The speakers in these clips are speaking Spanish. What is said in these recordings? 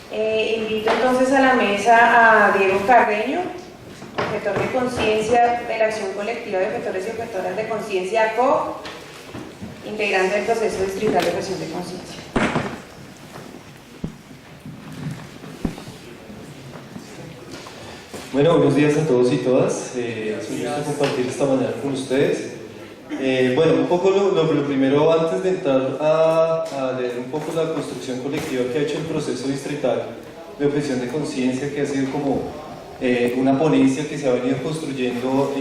derecho. Invito entonces a la mesa a Diego Carreño, objetor de conciencia de la Acción Colectiva de Objetores y Objetoras de Conciencia ACO, integrante del proceso distrital de objeción de conciencia. Bueno, buenos días a todos y todas. Es un gusto compartir esta mañana con ustedes. Bueno, un poco lo primero, antes de entrar a leer un poco la construcción colectiva que ha hecho el proceso distrital de objeción de conciencia, que ha sido como una ponencia que se ha venido construyendo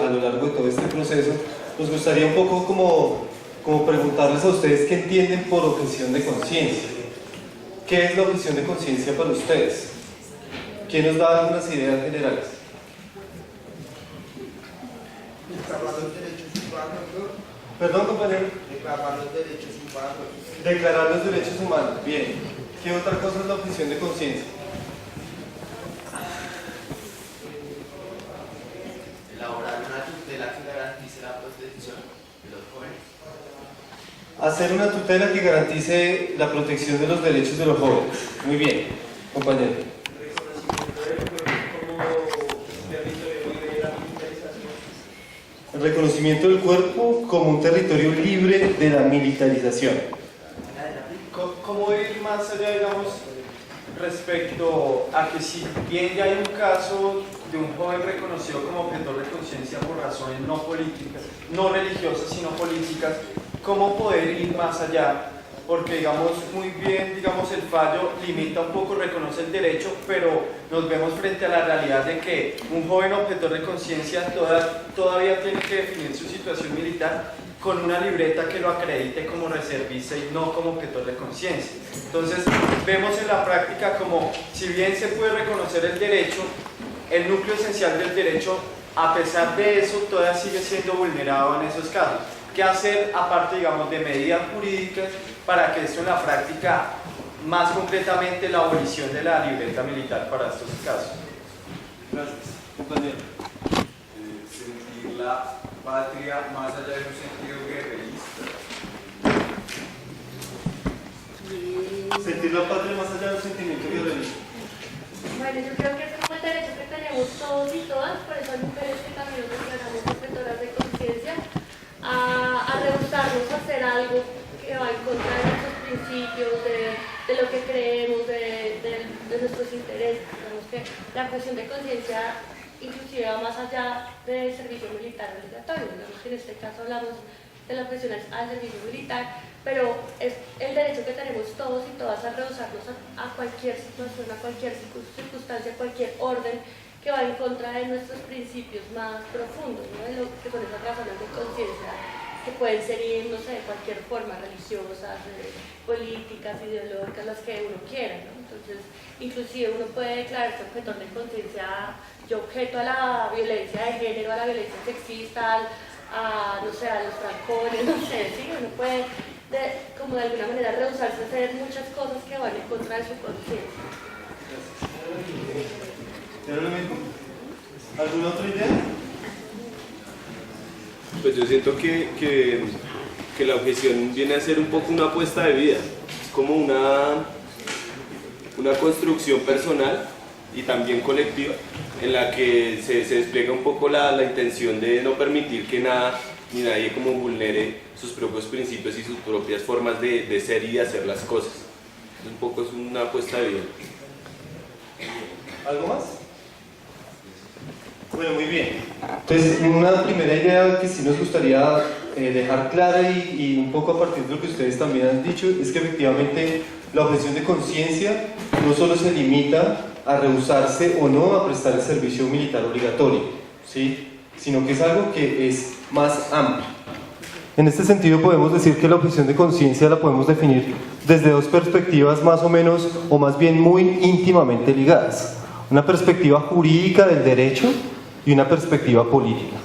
a lo largo de todo este proceso, nos gustaría un poco como preguntarles a ustedes qué entienden por objeción de conciencia. ¿Qué es la objeción de conciencia para ustedes? ¿Quién nos da algunas ideas generales? Declarar los derechos humanos, ¿no? Perdón, compañero. Declarar los derechos humanos. Declarar los derechos humanos. Bien. ¿Qué otra cosa es la objeción de conciencia? Elaborar una tutela que garantice la protección de los jóvenes. Hacer una tutela que garantice la protección de los derechos de los jóvenes. Muy bien, compañero. El reconocimiento del cuerpo como un territorio libre de la militarización. ¿Cómo ir más allá, digamos, respecto a que si bien ya hay un caso de un joven reconocido como objetor de conciencia por razones no políticas, no religiosas, sino políticas, cómo poder ir más allá? Porque digamos, muy bien, digamos, el fallo limita un poco, reconoce el derecho, pero nos vemos frente a la realidad de que un joven objetor de conciencia todavía tiene que definir su situación militar con una libreta que lo acredite como reservista y no como objetor de conciencia. Entonces, vemos en la práctica como, si bien se puede reconocer el derecho, el núcleo esencial del derecho, a pesar de eso, todavía sigue siendo vulnerado en esos casos. ¿Qué hacer aparte, digamos, de medidas jurídicas para que esto en la práctica, más concretamente la abolición de la libreta militar para estos casos? Gracias, compañero. Sentir la patria más allá de un sentido guerrerista. Sentir la patria más allá de un sentimiento guerrerista. Bueno, yo creo que es como el derecho que tenemos todos y todas, por eso hay mujeres que también nos declaramos objetoras de conciencia, a rehusarnos a hacer algo que va en contra de nuestros principios, de lo que creemos, de nuestros intereses. Digamos que la cuestión de conciencia inclusive va más allá del servicio militar obligatorio. Digamos que en este caso hablamos de la objeción al servicio militar, pero es el derecho que tenemos todos y todas a rehusarnos a cualquier situación, a cualquier circunstancia, a cualquier orden que va en contra de nuestros principios más profundos, ¿no? De lo que son esas razones de conciencia que pueden ser, no sé, de cualquier forma, religiosas, políticas, ideológicas, las que uno quiera, ¿no? Entonces, inclusive uno puede declararse objetor de conciencia, yo objeto a la violencia de género, a la violencia sexista, no sé, a los trancones, no sé, ¿sí? Uno puede, como de alguna manera, rehusarse a hacer muchas cosas que van en contra de su conciencia. ¿Era lo mismo? ¿Alguna otra idea? Pues yo siento que la objeción viene a ser un poco una apuesta de vida, es como una construcción personal y también colectiva, en la que se despliega un poco la intención de no permitir que nada ni nadie como vulnere sus propios principios y sus propias formas de ser y de hacer las cosas. Un poco es una apuesta de vida. ¿Algo más? Bueno, muy bien. Entonces, una primera idea que sí nos gustaría dejar clara y un poco a partir de lo que ustedes también han dicho, es que efectivamente la objeción de conciencia no solo se limita a rehusarse o no a prestar el servicio militar obligatorio, ¿sí? Sino que es algo que es más amplio. En este sentido podemos decir que la objeción de conciencia la podemos definir desde dos perspectivas más o menos, o más bien muy íntimamente ligadas. Una perspectiva jurídica del derecho y una perspectiva política.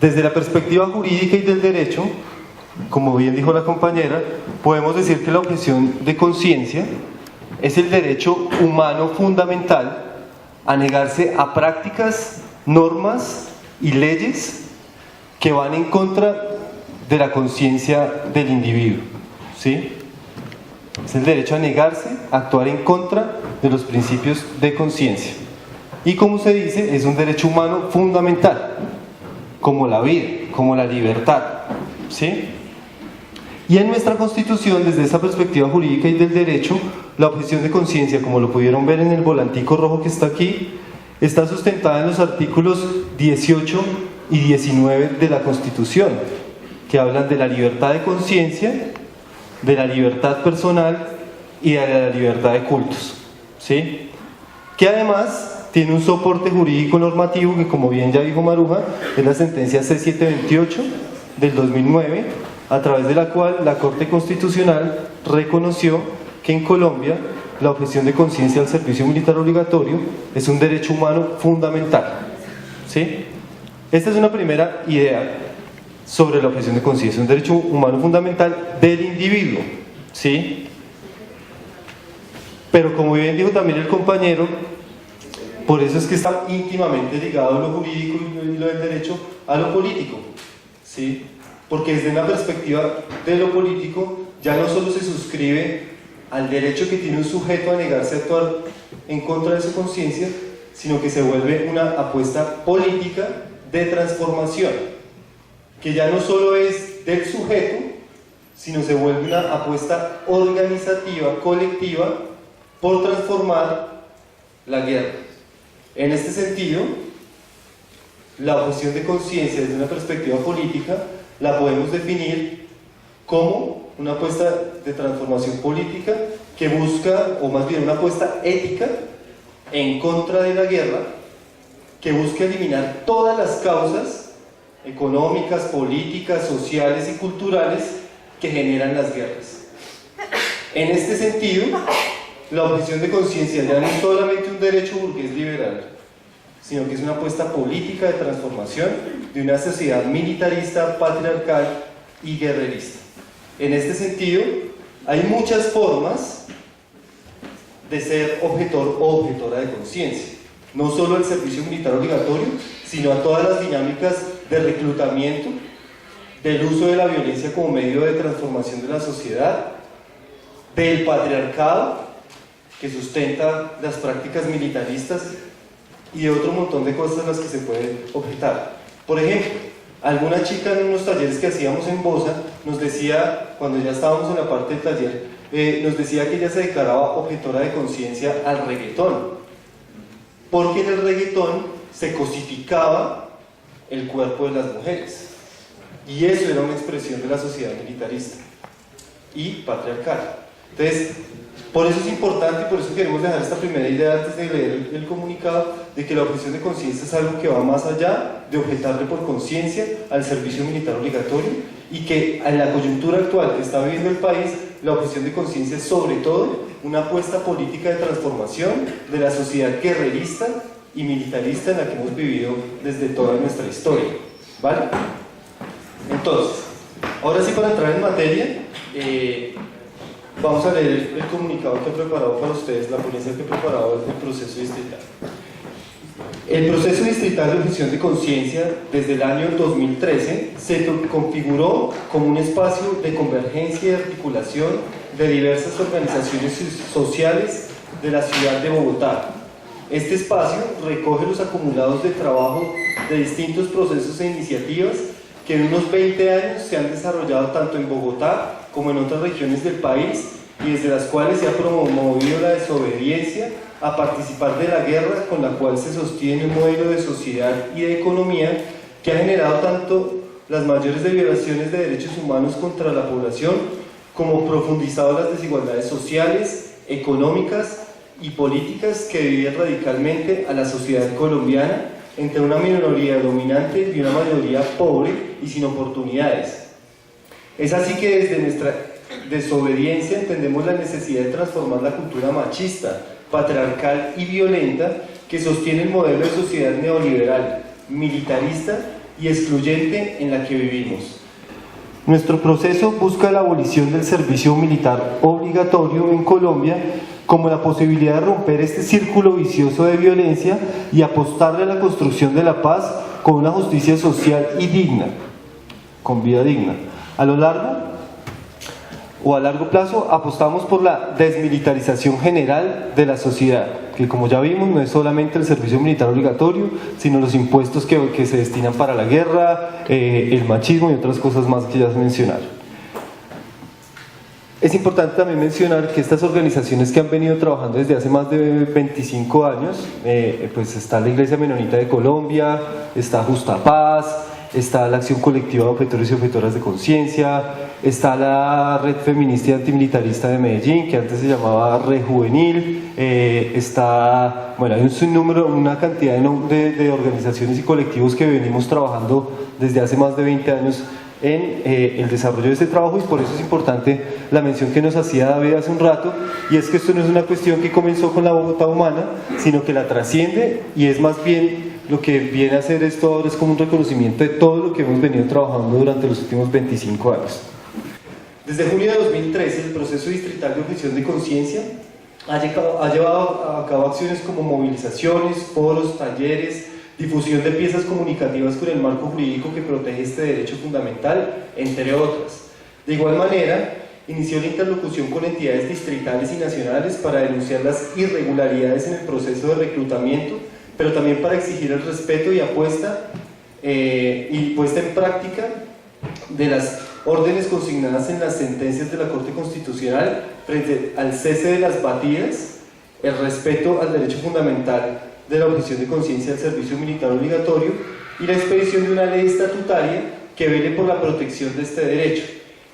Desde la perspectiva jurídica y del derecho, como bien dijo la compañera, podemos decir que la objeción de conciencia es el derecho humano fundamental a negarse a prácticas, normas y leyes que van en contra de la conciencia del individuo, ¿sí? Es el derecho a negarse, a actuar en contra de los principios de conciencia. Y como se dice, es un derecho humano fundamental, como la vida, como la libertad, ¿sí? Y en nuestra Constitución, desde esa perspectiva jurídica y del derecho, la objeción de conciencia, como lo pudieron ver en el volantico rojo que está aquí, está sustentada en los artículos 18 y 19 de la Constitución, que hablan de la libertad de conciencia, de la libertad personal y de la libertad de cultos, ¿sí? Que además tiene un soporte jurídico normativo que, como bien ya dijo Maruja, es la sentencia C728 del 2009, a través de la cual la Corte Constitucional reconoció que en Colombia la objeción de conciencia al servicio militar obligatorio es un derecho humano fundamental, ¿sí? Esta es una primera idea sobre la objeción de conciencia, un derecho humano fundamental del individuo, ¿sí? Pero como bien dijo también el compañero, por eso es que está íntimamente ligado lo jurídico y lo del derecho a lo político, ¿sí? Porque desde una perspectiva de lo político ya no solo se suscribe al derecho que tiene un sujeto a negarse a actuar en contra de su conciencia, sino que se vuelve una apuesta política de transformación, que ya no solo es del sujeto, sino se vuelve una apuesta organizativa, colectiva, por transformar la guerra. En este sentido, la objeción de conciencia desde una perspectiva política la podemos definir como una apuesta de transformación política que busca, o más bien una apuesta ética en contra de la guerra, que busca eliminar todas las causas económicas, políticas, sociales y culturales que generan las guerras. En este sentido, la objeción de conciencia ya no es solamente un derecho burgués liberal, sino que es una apuesta política de transformación de una sociedad militarista, patriarcal y guerrerista. En este sentido, hay muchas formas de ser objetor o objetora de conciencia, no solo al servicio militar obligatorio, sino a todas las dinámicas de reclutamiento, del uso de la violencia como medio de transformación de la sociedad, del patriarcado que sustenta las prácticas militaristas y de otro montón de cosas a las que se puede objetar. Por ejemplo, alguna chica en unos talleres que hacíamos en Bosa nos decía, cuando ya estábamos en la parte del taller, nos decía que ella se declaraba objetora de conciencia al reggaetón, porque en el reggaetón se cosificaba el cuerpo de las mujeres, y eso era una expresión de la sociedad militarista y patriarcal. Entonces, por eso es importante, y por eso queremos dejar esta primera idea antes de leer el comunicado, de que la objeción de conciencia es algo que va más allá de objetarle por conciencia al servicio militar obligatorio, y que en la coyuntura actual que está viviendo el país, la objeción de conciencia es sobre todo una apuesta política de transformación de la sociedad guerrerista y militarista en la que hemos vivido desde toda nuestra historia, ¿vale? Entonces, ahora sí, para entrar en materia, vamos a leer el comunicado que he preparado para ustedes, la ponencia que he preparado del proceso distrital. El proceso distrital de objeción de conciencia desde el año 2013 se configuró como un espacio de convergencia y articulación de diversas organizaciones sociales de la ciudad de Bogotá. Este espacio recoge los acumulados de trabajo de distintos procesos e iniciativas que en unos 20 años se han desarrollado tanto en Bogotá como en otras regiones del país, y desde las cuales se ha promovido la desobediencia a participar de la guerra, con la cual se sostiene un modelo de sociedad y de economía que ha generado tanto las mayores violaciones de derechos humanos contra la población, como profundizado las desigualdades sociales, económicas y políticas que dividen radicalmente a la sociedad colombiana entre una minoría dominante y una mayoría pobre y sin oportunidades. Es así que desde nuestra desobediencia entendemos la necesidad de transformar la cultura machista, patriarcal y violenta que sostiene el modelo de sociedad neoliberal, militarista y excluyente en la que vivimos. Nuestro proceso busca la abolición del servicio militar obligatorio en Colombia como la posibilidad de romper este círculo vicioso de violencia y apostarle a la construcción de la paz con una justicia social y digna, con vida digna. A lo largo o a largo plazo apostamos por la desmilitarización general de la sociedad, que como ya vimos no es solamente el servicio militar obligatorio, sino los impuestos que se destinan para la guerra, el machismo y otras cosas más que ya se mencionaron. Es importante también mencionar que estas organizaciones que han venido trabajando desde hace más de 25 años, pues está la Iglesia Menonita de Colombia, está Justa Paz, está la Acción Colectiva de Objetores y Objetoras de Conciencia, está la Red Feminista y Antimilitarista de Medellín, que antes se llamaba Red Juvenil, está, bueno, hay un sinnúmero, una cantidad de organizaciones y colectivos que venimos trabajando desde hace más de 20 años en el desarrollo de este trabajo, y por eso es importante la mención que nos hacía David hace un rato, y es que esto no es una cuestión que comenzó con la Bogotá humana, sino que la trasciende, y es más bien lo que viene a hacer esto ahora es como un reconocimiento de todo lo que hemos venido trabajando durante los últimos 25 años. Desde junio de 2013, el proceso distrital de objeción de conciencia ha llevado a cabo acciones como movilizaciones, foros, talleres, difusión de piezas comunicativas con el marco jurídico que protege este derecho fundamental, entre otras. De igual manera, inició la interlocución con entidades distritales y nacionales para denunciar las irregularidades en el proceso de reclutamiento, pero también para exigir el respeto y puesta en práctica de las órdenes consignadas en las sentencias de la Corte Constitucional frente al cese de las batidas, el respeto al derecho fundamental de la objeción de conciencia al servicio militar obligatorio y la expedición de una ley estatutaria que vele por la protección de este derecho.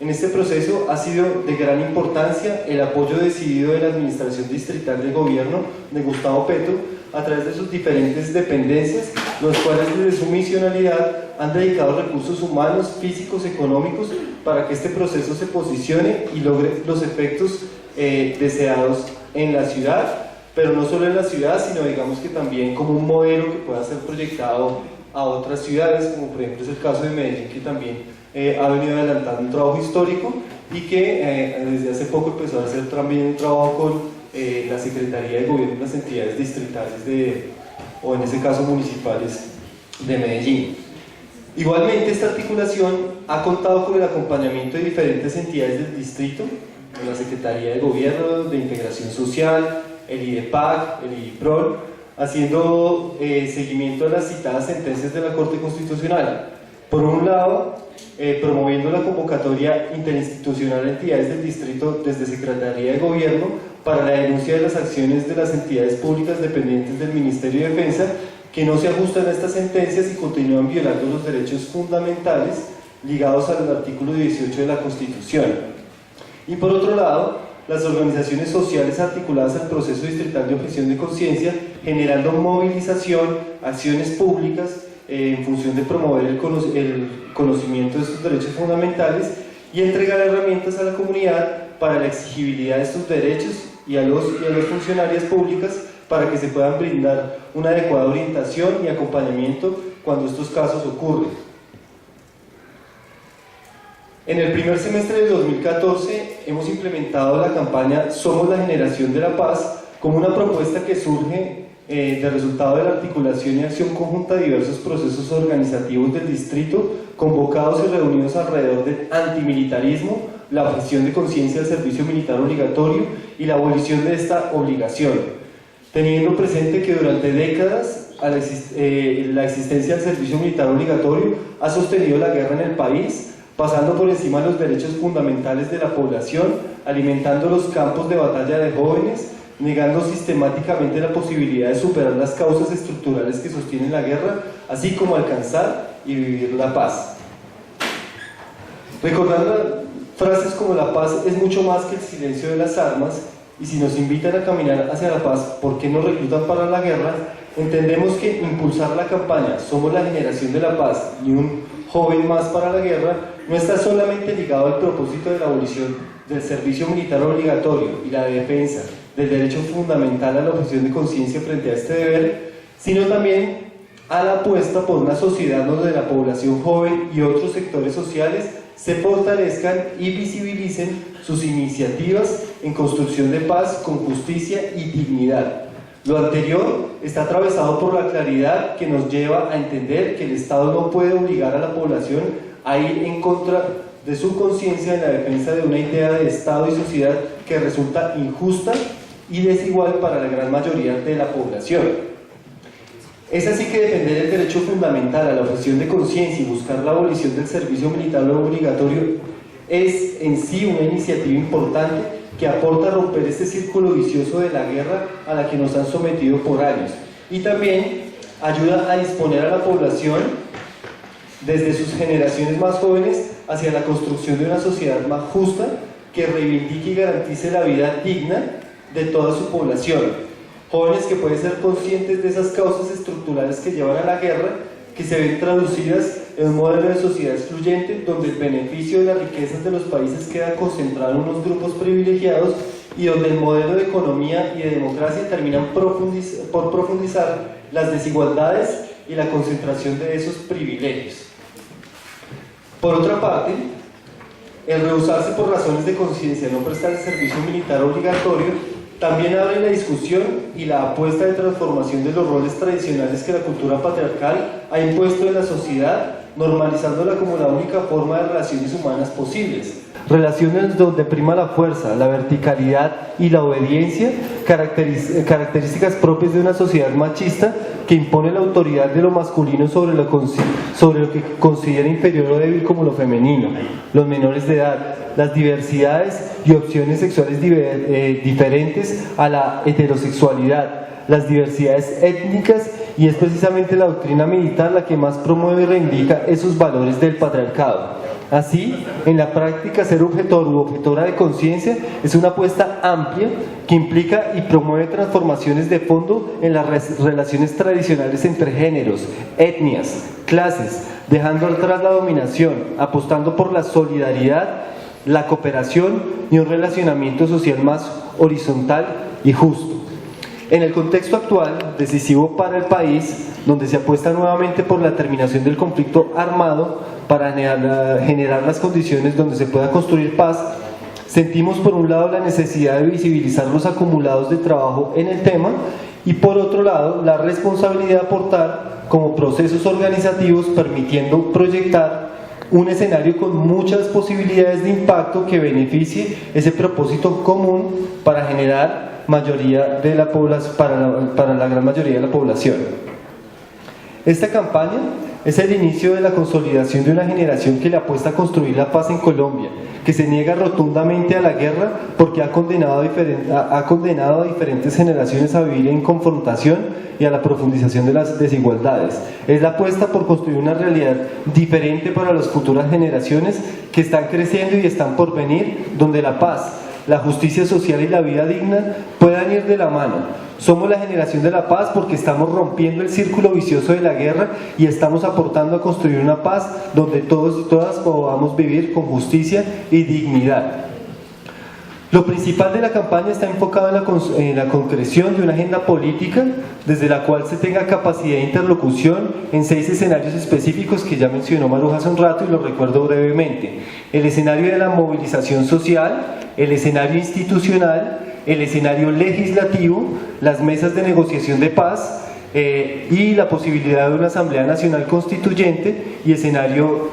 En este proceso ha sido de gran importancia el apoyo decidido de la Administración Distrital del Gobierno de Gustavo Petro a través de sus diferentes dependencias, los cuales desde su misionalidad han dedicado recursos humanos, físicos, económicos para que este proceso se posicione y logre los efectos deseados en la ciudad, pero no solo en la ciudad, sino digamos que también como un modelo que pueda ser proyectado a otras ciudades, como por ejemplo es el caso de Medellín, que también ha venido adelantando un trabajo histórico y que desde hace poco empezó a hacer también un trabajo con la Secretaría de Gobierno y las entidades distritales o en ese caso municipales de Medellín. Igualmente, esta articulación ha contado con el acompañamiento de diferentes entidades del distrito, de la Secretaría de Gobierno, de Integración Social, el IDEPAC, el IDIPROL, haciendo seguimiento a las citadas sentencias de la Corte Constitucional. Por un lado, promoviendo la convocatoria interinstitucional a entidades del distrito desde Secretaría de Gobierno para la denuncia de las acciones de las entidades públicas dependientes del Ministerio de Defensa que no se ajustan a estas sentencias y continúan violando los derechos fundamentales ligados al artículo 18 de la Constitución. Y por otro lado, las organizaciones sociales articuladas al proceso distrital de objeción de conciencia, generando movilización, acciones públicas en función de promover el conocimiento de estos derechos fundamentales y entregar herramientas a la comunidad para la exigibilidad de estos derechos y a las funcionarias públicas para que se puedan brindar una adecuada orientación y acompañamiento cuando estos casos ocurren. En el primer semestre del 2014 hemos implementado la campaña Somos la Generación de la Paz como una propuesta que surge de resultado de la articulación y acción conjunta de diversos procesos organizativos del distrito convocados y reunidos alrededor del antimilitarismo, la objeción de conciencia al servicio militar obligatorio y la abolición de esta obligación, teniendo presente que durante décadas la existencia del servicio militar obligatorio ha sostenido la guerra en el país, pasando por encima de los derechos fundamentales de la población, alimentando los campos de batalla de jóvenes, negando sistemáticamente la posibilidad de superar las causas estructurales que sostienen la guerra, así como alcanzar y vivir la paz. Recordando frases como la paz es mucho más que el silencio de las armas, y si nos invitan a caminar hacia la paz, ¿por qué nos reclutan para la guerra? Entendemos que impulsar la campaña Somos la Generación de la Paz y un joven más para la guerra no está solamente ligado al propósito de la abolición del servicio militar obligatorio y la defensa del derecho fundamental a la objeción de conciencia frente a este deber, sino también a la apuesta por una sociedad donde la población joven y otros sectores sociales se fortalezcan y visibilicen sus iniciativas en construcción de paz con justicia y dignidad. Lo anterior está atravesado por la claridad que nos lleva a entender que el Estado no puede obligar a la población a ir en contra de su conciencia en la defensa de una idea de Estado y sociedad que resulta injusta y desigual para la gran mayoría de la población. Es así que defender el derecho fundamental a la objeción de conciencia y buscar la abolición del servicio militar obligatorio es en sí una iniciativa importante que aporta a romper este círculo vicioso de la guerra a la que nos han sometido por años, y también ayuda a disponer a la población desde sus generaciones más jóvenes hacia la construcción de una sociedad más justa que reivindique y garantice la vida digna de toda su población. Jóvenes que pueden ser conscientes de esas causas estructurales que llevan a la guerra, que se ven traducidas en un modelo de sociedad excluyente donde el beneficio de las riquezas de los países queda concentrado en unos grupos privilegiados y donde el modelo de economía y de democracia terminan por profundizar las desigualdades y la concentración de esos privilegios. Por otra parte, el rehusarse por razones de conciencia no prestar el servicio militar obligatorio también abre la discusión y la apuesta de transformación de los roles tradicionales que la cultura patriarcal ha impuesto en la sociedad, normalizándola como la única forma de relaciones humanas posibles. Relaciones donde prima la fuerza, la verticalidad y la obediencia, características propias de una sociedad machista que impone la autoridad de lo masculino sobre lo que considera inferior o débil como lo femenino, los menores de edad, las diversidades y opciones sexuales diferentes a la heterosexualidad, las diversidades étnicas, y es precisamente la doctrina militar la que más promueve y reivindica esos valores del patriarcado. Así, en la práctica, ser objetor u objetora de conciencia es una apuesta amplia que implica y promueve transformaciones de fondo en las relaciones tradicionales entre géneros, etnias, clases, dejando atrás la dominación, apostando por la solidaridad, la cooperación y un relacionamiento social más horizontal y justo. En el contexto actual, decisivo para el país, donde se apuesta nuevamente por la terminación del conflicto armado para generar las condiciones donde se pueda construir paz, sentimos por un lado la necesidad de visibilizar los acumulados de trabajo en el tema y por otro lado la responsabilidad de aportar como procesos organizativos permitiendo proyectar un escenario con muchas posibilidades de impacto que beneficie ese propósito común para generar mayoría de la población, para la gran mayoría de la población. Esta campaña es el inicio de la consolidación de una generación que le apuesta a construir la paz en Colombia, que se niega rotundamente a la guerra porque ha condenado a diferentes generaciones a vivir en confrontación y a la profundización de las desigualdades. Es la apuesta por construir una realidad diferente para las futuras generaciones que están creciendo y están por venir, donde la paz, la justicia social y la vida digna puedan ir de la mano. Somos la generación de la paz porque estamos rompiendo el círculo vicioso de la guerra y estamos aportando a construir una paz donde todos y todas podamos vivir con justicia y dignidad. Lo principal de la campaña está enfocado en la concreción de una agenda política desde la cual se tenga capacidad de interlocución en 6 escenarios específicos que ya mencionó Maruja hace un rato y lo recuerdo brevemente. El escenario de la movilización social, el escenario institucional, el escenario legislativo, las mesas de negociación de paz y la posibilidad de una Asamblea Nacional Constituyente y escenario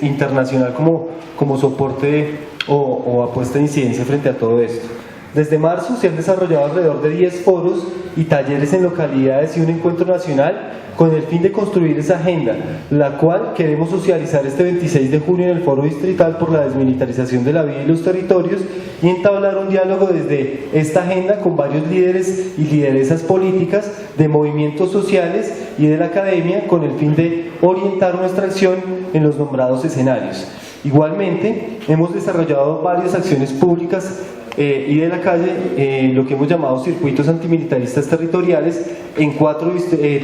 internacional como soporte o apuesta de incidencia frente a todo esto. Desde marzo se han desarrollado alrededor de 10 foros y talleres en localidades y un encuentro nacional con el fin de construir esa agenda, la cual queremos socializar este 26 de junio en el Foro Distrital por la desmilitarización de la vida y los territorios y entablar un diálogo desde esta agenda con varios líderes y lideresas políticas de movimientos sociales y de la academia con el fin de orientar nuestra acción en los nombrados escenarios. Igualmente, hemos desarrollado varias acciones públicas y de la calle, lo que hemos llamado circuitos antimilitaristas territoriales en 4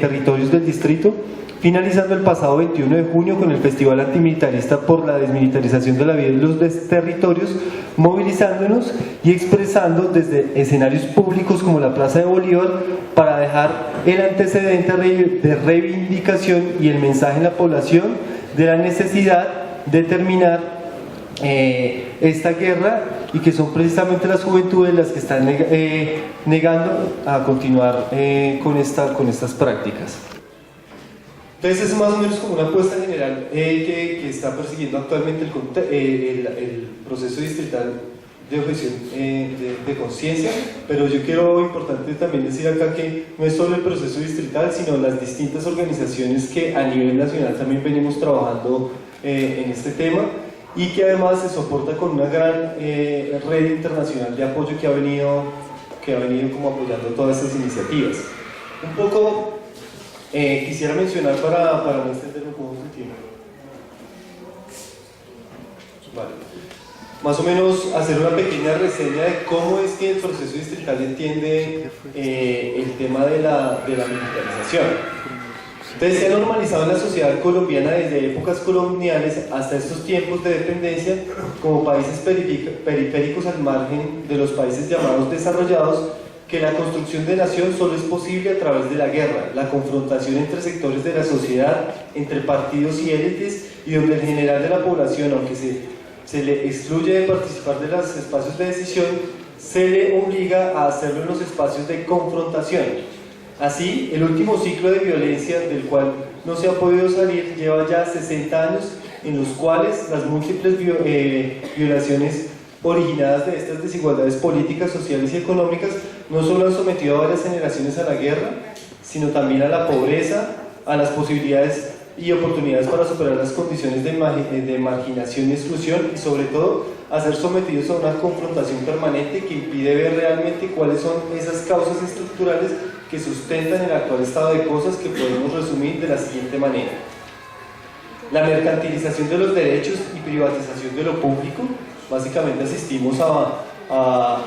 territorios del distrito, finalizando el pasado 21 de junio con el Festival Antimilitarista por la Desmilitarización de la Vida y los territorios, movilizándonos y expresando desde escenarios públicos como la Plaza de Bolívar para dejar el antecedente de reivindicación y el mensaje en la población de la necesidad de terminar esta guerra y que son precisamente las juventudes las que están negando a continuar con estas prácticas. Entonces es más o menos como una apuesta general que está persiguiendo actualmente el proceso distrital de objeción de conciencia, pero yo quiero, importante también decir acá que no es solo el proceso distrital, sino las distintas organizaciones que a nivel nacional también venimos trabajando en este tema, y que además se soporta con una gran red internacional de apoyo que ha venido como apoyando todas estas iniciativas. Un poco quisiera mencionar para no extenderme con el tiempo. Vale. Más o menos hacer una pequeña reseña de cómo es que el proceso distrital entiende el tema de la militarización. Entonces se ha normalizado en la sociedad colombiana desde épocas coloniales hasta estos tiempos de dependencia como países periféricos al margen de los países llamados desarrollados, que la construcción de nación solo es posible a través de la guerra, la confrontación entre sectores de la sociedad, entre partidos y élites, y donde el general de la población, aunque se le excluye de participar de los espacios de decisión, se le obliga a hacerlo en los espacios de confrontación. Así, el último ciclo de violencia del cual no se ha podido salir lleva ya 60 años, en los cuales las múltiples violaciones originadas de estas desigualdades políticas, sociales y económicas no solo han sometido a varias generaciones a la guerra, sino también a la pobreza, a las posibilidades y oportunidades para superar las condiciones de marginación y exclusión, y sobre todo a ser sometidos a una confrontación permanente que impide ver realmente cuáles son esas causas estructurales que sustentan el actual estado de cosas, que podemos resumir de la siguiente manera: la mercantilización de los derechos y privatización de lo público. Básicamente asistimos a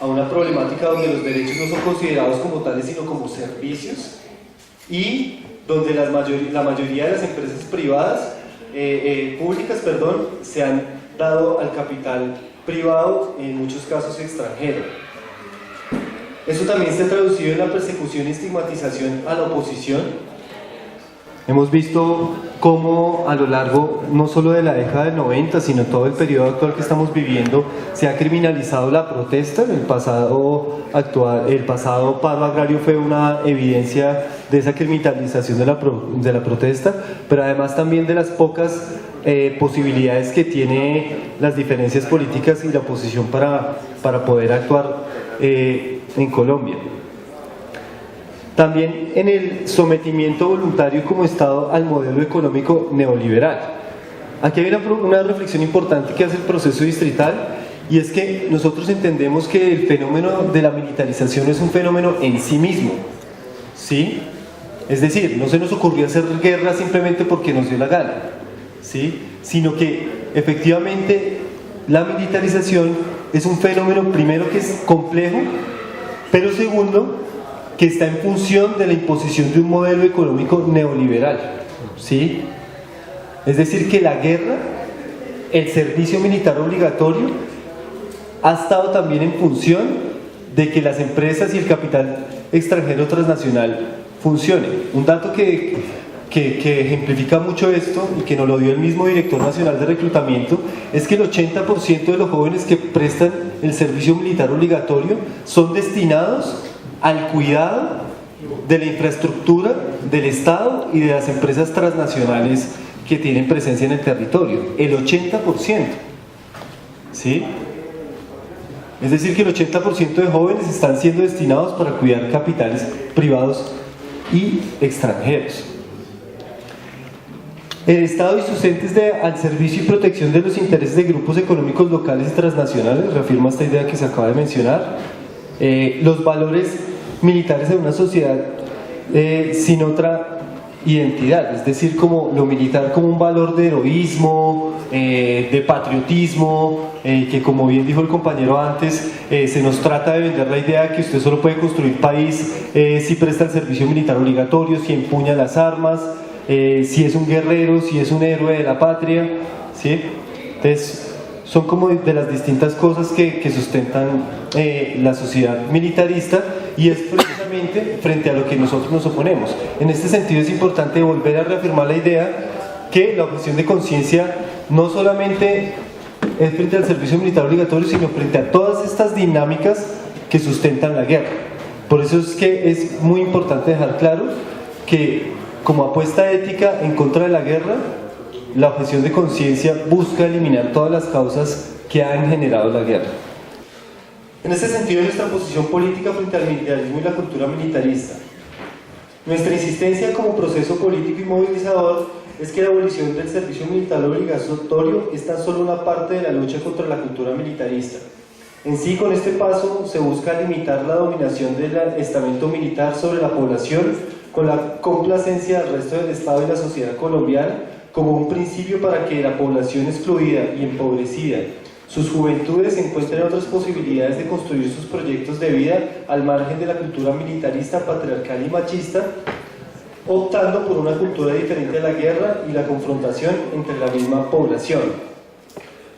una problemática donde los derechos no son considerados como tales, sino como servicios, y donde la mayoría de las empresas privadas, públicas, se han dado al capital privado, en muchos casos extranjero. Eso también se ha traducido en la persecución y estigmatización a la oposición. Hemos visto cómo a lo largo no solo de la década del 90, sino todo el periodo actual que estamos viviendo, se ha criminalizado la protesta. El pasado paro agrario fue una evidencia de esa criminalización de la protesta, pero además también de las pocas posibilidades que tiene las diferencias políticas y la oposición para poder actuar en Colombia. También en el sometimiento voluntario como Estado al modelo económico neoliberal. Aquí hay una reflexión importante que hace el proceso distrital, y es que nosotros entendemos que el fenómeno de la militarización es un fenómeno en sí mismo, ¿sí? Es decir, no se nos ocurrió hacer guerra simplemente porque nos dio la gana, ¿sí? Sino que efectivamente la militarización es un fenómeno, primero, que es complejo, pero segundo, que está en función de la imposición de un modelo económico neoliberal, ¿sí? Es decir, que la guerra, el servicio militar obligatorio, ha estado también en función de que las empresas y el capital extranjero transnacional funcionen. Un dato que ejemplifica mucho esto, y que nos lo dio el mismo director nacional de reclutamiento, es que el 80% de los jóvenes que prestan el servicio militar obligatorio son destinados al cuidado de la infraestructura del Estado y de las empresas transnacionales que tienen presencia en el territorio. El 80%, ¿sí? Es decir, que el 80% de jóvenes están siendo destinados para cuidar capitales privados y extranjeros. El Estado y sus entes al servicio y protección de los intereses de grupos económicos locales y transnacionales, reafirma esta idea que se acaba de mencionar. Los valores militares de una sociedad sin otra identidad, es decir, como lo militar como un valor de heroísmo, de patriotismo, que, como bien dijo el compañero antes, se nos trata de vender la idea de que usted solo puede construir país si presta el servicio militar obligatorio, si empuña las armas, si es un guerrero, si es un héroe de la patria, ¿sí? Entonces, son como de las distintas cosas que sustentan la sociedad militarista, y es precisamente frente a lo que nosotros nos oponemos. En este sentido es importante volver a reafirmar la idea que la objeción de conciencia no solamente es frente al servicio militar obligatorio, sino frente a todas estas dinámicas que sustentan la guerra. Por eso es que es muy importante dejar claro que como apuesta ética en contra de la guerra, la objeción de conciencia busca eliminar todas las causas que han generado la guerra. En ese sentido, nuestra posición política frente al militarismo y la cultura militarista. Nuestra insistencia como proceso político y movilizador es que la abolición del servicio militar obligatorio es tan solo una parte de la lucha contra la cultura militarista. En sí, con este paso se busca limitar la dominación del estamento militar sobre la población con la complacencia del resto del Estado y la sociedad colombiana como un principio para que la población excluida y empobrecida, sus juventudes encuentren otras posibilidades de construir sus proyectos de vida al margen de la cultura militarista, patriarcal y machista, optando por una cultura diferente a la guerra y la confrontación entre la misma población.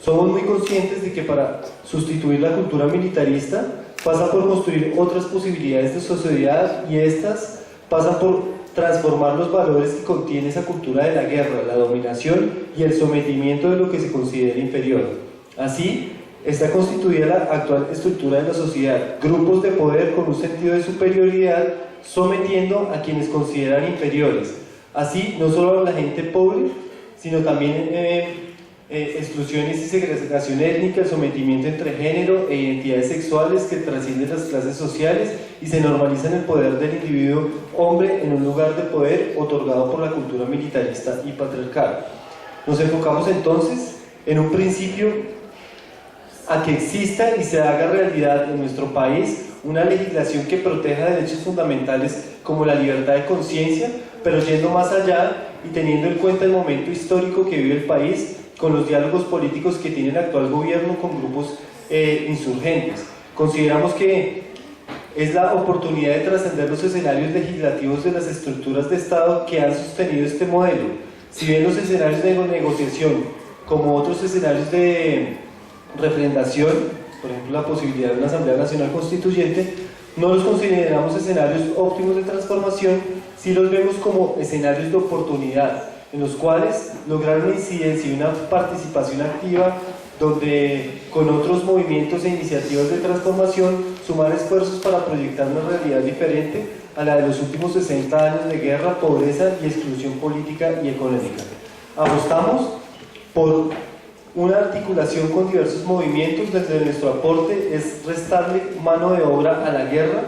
Somos muy conscientes de que para sustituir la cultura militarista pasa por construir otras posibilidades de sociedad y estas pasan por transformar los valores que contiene esa cultura de la guerra, la dominación y el sometimiento de lo que se considera inferior. Así, está constituida la actual estructura de la sociedad, grupos de poder con un sentido de superioridad sometiendo a quienes consideran inferiores. Así, no solo a la gente pobre, sino también exclusiones y segregación étnica, el sometimiento entre género e identidades sexuales que trascienden las clases sociales y se normalizan el poder del individuo hombre en un lugar de poder otorgado por la cultura militarista y patriarcal. Nos enfocamos entonces en un principio a que exista y se haga realidad en nuestro país una legislación que proteja derechos fundamentales como la libertad de conciencia, pero yendo más allá y teniendo en cuenta el momento histórico que vive el país con los diálogos políticos que tiene el actual gobierno con grupos insurgentes. Consideramos que es la oportunidad de trascender los escenarios legislativos de las estructuras de Estado que han sostenido este modelo. Si bien los escenarios de negociación, como otros escenarios de referendación, por ejemplo la posibilidad de una Asamblea Nacional Constituyente, no los consideramos escenarios óptimos de transformación, sí los vemos como escenarios de oportunidad, en los cuales lograr una incidencia y una participación activa, donde con otros movimientos e iniciativas de transformación sumar esfuerzos para proyectar una realidad diferente a la de los últimos 60 años de guerra, pobreza y exclusión política y económica. Apostamos por una articulación con diversos movimientos, desde nuestro aporte es restarle mano de obra a la guerra,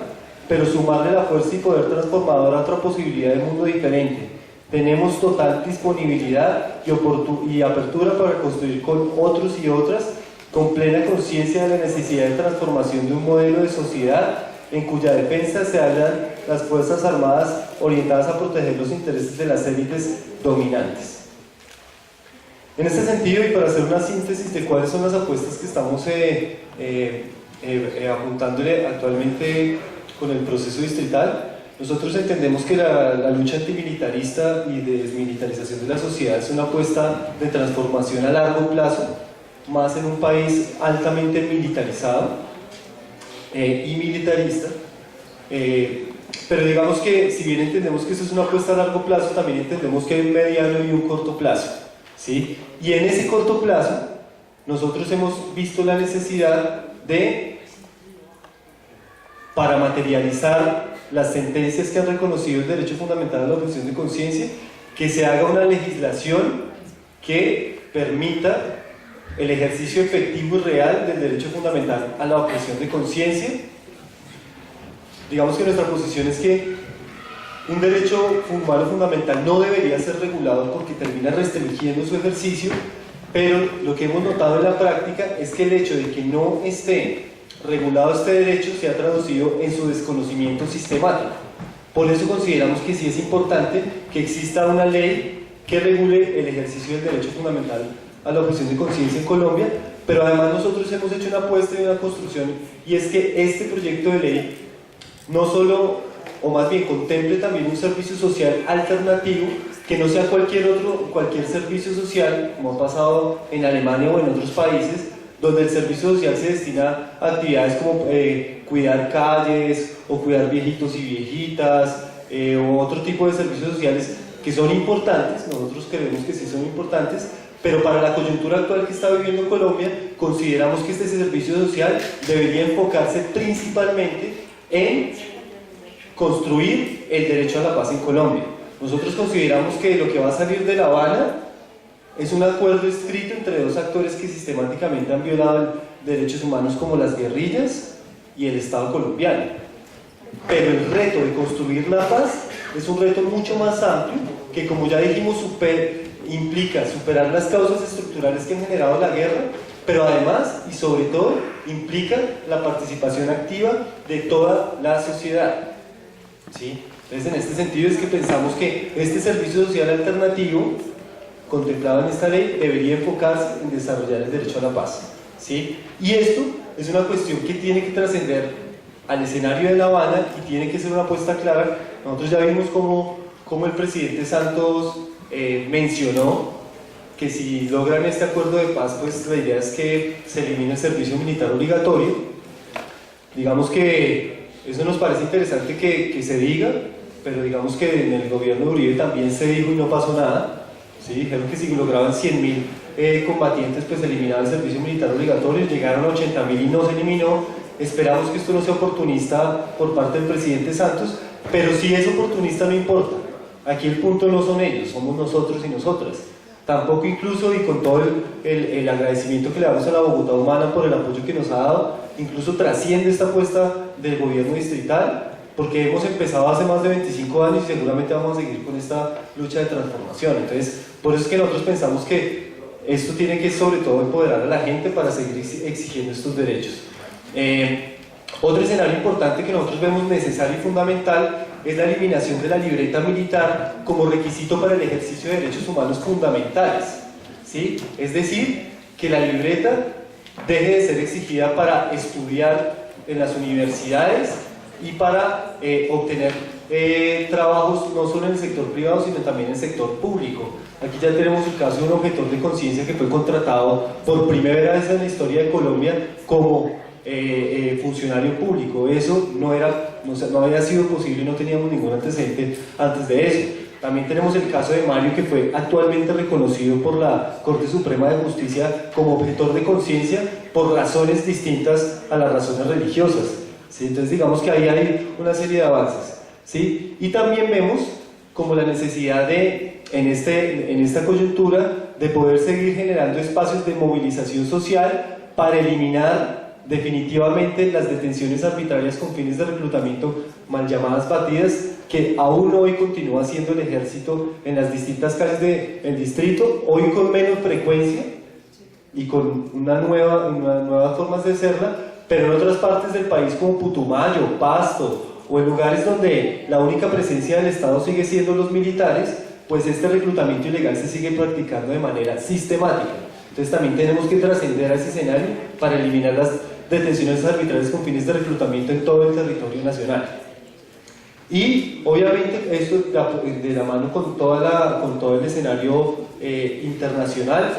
pero sumarle la fuerza y poder transformador a otra posibilidad de mundo diferente. Tenemos total disponibilidad y apertura para construir con otros y otras, con plena conciencia de la necesidad de transformación de un modelo de sociedad en cuya defensa se hallan las Fuerzas Armadas orientadas a proteger los intereses de las élites dominantes. En este sentido, y para hacer una síntesis de cuáles son las apuestas que estamos apuntándole actualmente con el proceso distrital, nosotros entendemos que la lucha antimilitarista y de desmilitarización de la sociedad es una apuesta de transformación a largo plazo, más en un país altamente militarizado y militarista, pero digamos que si bien entendemos que eso es una apuesta a largo plazo, también entendemos que hay un mediano y un corto plazo, ¿sí? Y en ese corto plazo nosotros hemos visto la necesidad de, para materializar las sentencias que han reconocido el derecho fundamental a la objeción de conciencia, que se haga una legislación que permita el ejercicio efectivo y real del derecho fundamental a la objeción de conciencia. Digamos que nuestra posición es que un derecho humano fundamental no debería ser regulado porque termina restringiendo su ejercicio, pero lo que hemos notado en la práctica es que el hecho de que no esté regulado este derecho se ha traducido en su desconocimiento sistemático. Por eso consideramos que sí es importante que exista una ley que regule el ejercicio del derecho fundamental a la objeción de conciencia en Colombia, pero además nosotros hemos hecho una apuesta y una construcción, y es que este proyecto de ley no solo, o más bien contemple también un servicio social alternativo que no sea cualquier servicio social, como ha pasado en Alemania o en otros países, donde el servicio social se destina a actividades como cuidar calles o cuidar viejitos y viejitas o otro tipo de servicios sociales que son importantes, nosotros creemos que sí son importantes, pero para la coyuntura actual que está viviendo Colombia consideramos que este servicio social debería enfocarse principalmente en construir el derecho a la paz en Colombia. Nosotros consideramos que lo que va a salir de La Habana es un acuerdo escrito entre dos actores que sistemáticamente han violado derechos humanos, como las guerrillas y el Estado colombiano. Pero el reto de construir la paz es un reto mucho más amplio que, como ya dijimos, implica superar las causas estructurales que han generado la guerra, pero además y sobre todo implica la participación activa de toda la sociedad. ¿Sí? Entonces, en este sentido es que pensamos que este servicio social alternativo contemplado en esta ley debería enfocarse en desarrollar el derecho a la paz. ¿Sí? Y esto es una cuestión que tiene que trascender al escenario de La Habana y tiene que ser una apuesta clara. Nosotros ya vimos cómo el presidente Santos mencionó que si logran este acuerdo de paz, pues la idea es que se elimine el servicio militar obligatorio. Digamos que eso nos parece interesante que se diga, pero digamos que en el gobierno de Uribe también se dijo y no pasó nada. ¿Sí? Dijeron que si lograban 100.000 combatientes, pues eliminaban el servicio militar obligatorio, llegaron a 80.000 y no se eliminó. Esperamos que esto no sea oportunista por parte del presidente Santos, pero si es oportunista no importa. Aquí el punto no son ellos, somos nosotros y nosotras. Tampoco incluso, y con todo el agradecimiento que le damos a la Bogotá Humana por el apoyo que nos ha dado, incluso trasciende esta apuesta del gobierno distrital, porque hemos empezado hace más de 25 años y seguramente vamos a seguir con esta lucha de transformación. Entonces, por eso es que nosotros pensamos que esto tiene que sobre todo empoderar a la gente para seguir exigiendo estos derechos. Otro escenario importante que nosotros vemos necesario y fundamental es la eliminación de la libreta militar como requisito para el ejercicio de derechos humanos fundamentales. ¿Sí? Es decir, que la libreta deje de ser exigida para estudiar en las universidades y para obtener trabajos no solo en el sector privado sino también en el sector público. Aquí ya tenemos el caso de un objetor de conciencia que fue contratado por primera vez en la historia de Colombia como funcionario público. Eso no había sido posible y no teníamos ningún antecedente antes de eso. También tenemos el caso de Mario, que fue actualmente reconocido por la Corte Suprema de Justicia como objetor de conciencia por razones distintas a las razones religiosas. ¿Sí? Entonces digamos que ahí hay una serie de avances. ¿Sí? Y también vemos como la necesidad de, en esta coyuntura, de poder seguir generando espacios de movilización social para eliminar definitivamente las detenciones arbitrarias con fines de reclutamiento, mal llamadas batidas, que aún hoy continúa haciendo el ejército en las distintas calles del distrito, hoy con menos frecuencia y con nuevas formas de hacerla, pero en otras partes del país como Putumayo, Pasto, o en lugares donde la única presencia del Estado sigue siendo los militares, pues este reclutamiento ilegal se sigue practicando de manera sistemática. Entonces también tenemos que trascender a ese escenario para eliminar las detenciones arbitrarias con fines de reclutamiento en todo el territorio nacional. Y obviamente esto de la mano con todo el escenario internacional.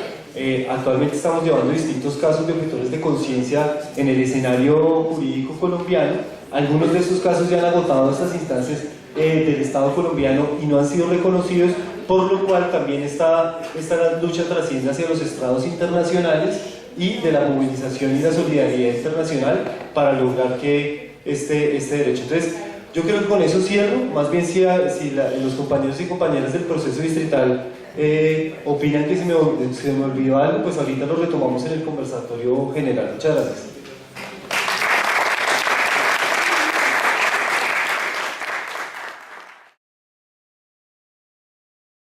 Actualmente estamos llevando distintos casos de objetores de conciencia en el escenario jurídico colombiano. Algunos de esos casos ya han agotado estas instancias del Estado colombiano y no han sido reconocidos, por lo cual también esta lucha trasciende hacia los estrados internacionales y de la movilización y la solidaridad internacional para lograr que este derecho. Entonces, yo creo que con eso cierro. Más bien si los compañeros y compañeras del proceso distrital opinan que se me olvidó algo, pues ahorita lo retomamos en el conversatorio general. Muchas gracias.